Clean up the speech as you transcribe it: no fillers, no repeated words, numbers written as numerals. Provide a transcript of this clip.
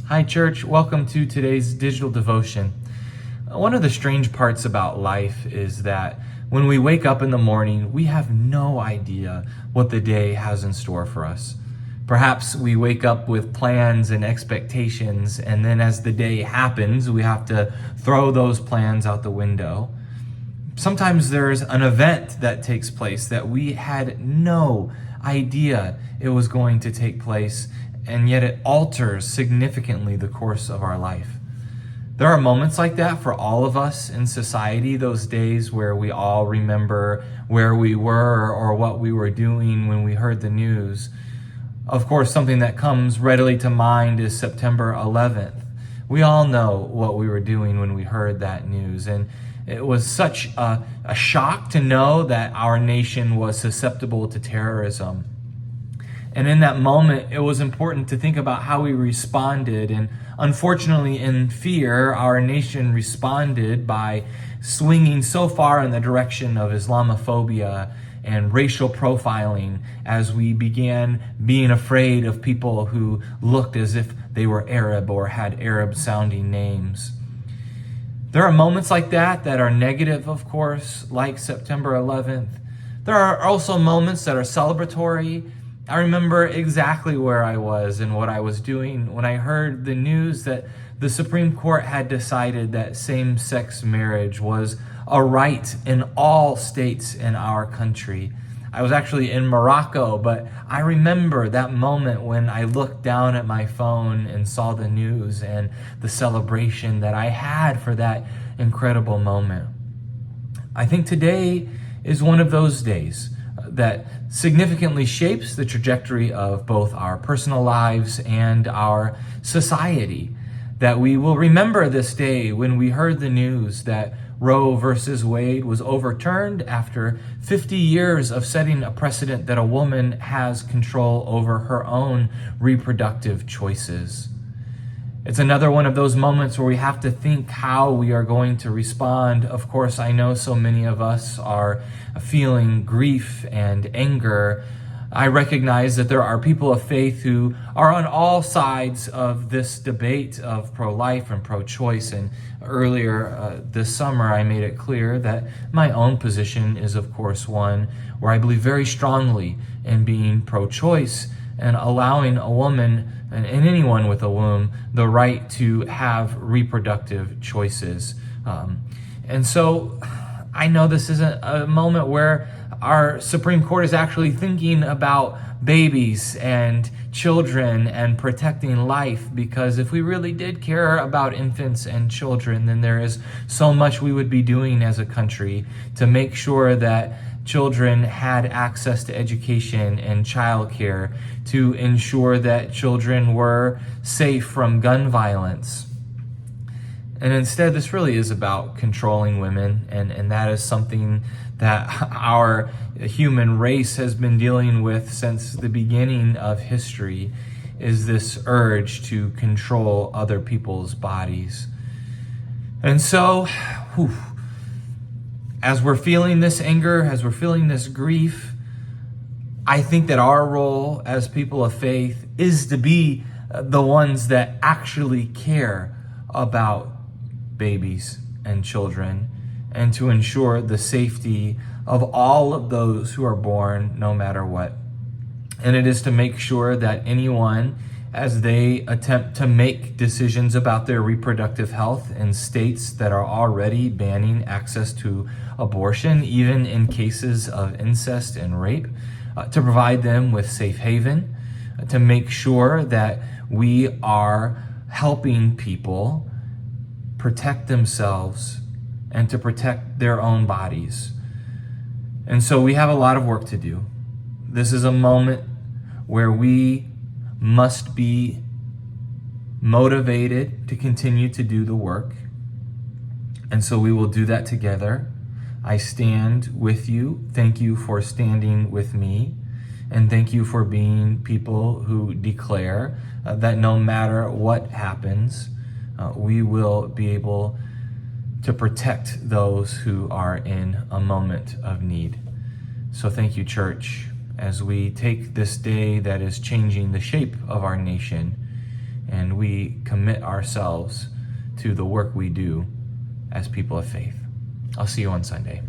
Hi, church. Welcome to today's digital devotion. One of the strange parts about life is that when we wake up in the morning, we have no idea what the day has in store for us. Perhaps we wake up with plans and expectations, and then as the day happens, we have to throw those plans out the window. Sometimes there's an event that takes place that we had no idea it was going to take place, and yet it alters significantly the course of our life. There are moments like that for all of us in society, those days where we all remember where we were or what we were doing when we heard the news. Of course, something that comes readily to mind is September 11th. We all know what we were doing when we heard that news, and it was such a shock to know that our nation was susceptible to terrorism. And in that moment, it was important to think about how we responded. And unfortunately, in fear, our nation responded by swinging so far in the direction of Islamophobia and racial profiling as we began being afraid of people who looked as if they were Arab or had Arab-sounding names. There are moments like that are negative, of course, like September 11th. There are also moments that are celebratory. I remember exactly where I was and what I was doing when I heard the news that the Supreme Court had decided that same-sex marriage was a right in all states in our country. I was actually in Morocco, but I remember that moment when I looked down at my phone and saw the news and the celebration that I had for that incredible moment. I think today is one of those days that significantly shapes the trajectory of both our personal lives and our society. That we will remember this day when we heard the news that Roe versus Wade was overturned after 50 years of setting a precedent that a woman has control over her own reproductive choices. It's another one of those moments where we have to think how we are going to respond. Of course, I know so many of us are feeling grief and anger. I recognize that there are people of faith who are on all sides of this debate of pro-life and pro-choice. And earlier this summer, I made it clear that my own position is, of course, one where I believe very strongly in being pro-choice and allowing a woman and anyone with a womb the right to have reproductive choices. And so I know this isn't a moment where our Supreme Court is actually thinking about babies and children and protecting life, because if we really did care about infants and children, then there is so much we would be doing as a country to make sure that children had access to education and childcare, to ensure that children were safe from gun violence. And instead, this really is about controlling women, and that is something that our human race has been dealing with since the beginning of history, is this urge to control other people's bodies. And so, as we're feeling this anger, as we're feeling this grief, I think that our role as people of faith is to be the ones that actually care about babies and children, and to ensure the safety of all of those who are born, no matter what. And it is to make sure that anyone, as they attempt to make decisions about their reproductive health in states that are already banning access to abortion, even in cases of incest and rape, to provide them with safe haven, to make sure that we are helping people protect themselves and to protect their own bodies. And so we have a lot of work to do. This is a moment where we must be motivated to continue to do the work. And so we will do that together. I stand with you. Thank you for standing with me. And thank you for being people who declare that no matter what happens, we will be able to protect those who are in a moment of need. So thank you, church, as we take this day that is changing the shape of our nation and we commit ourselves to the work we do as people of faith. I'll see you on Sunday.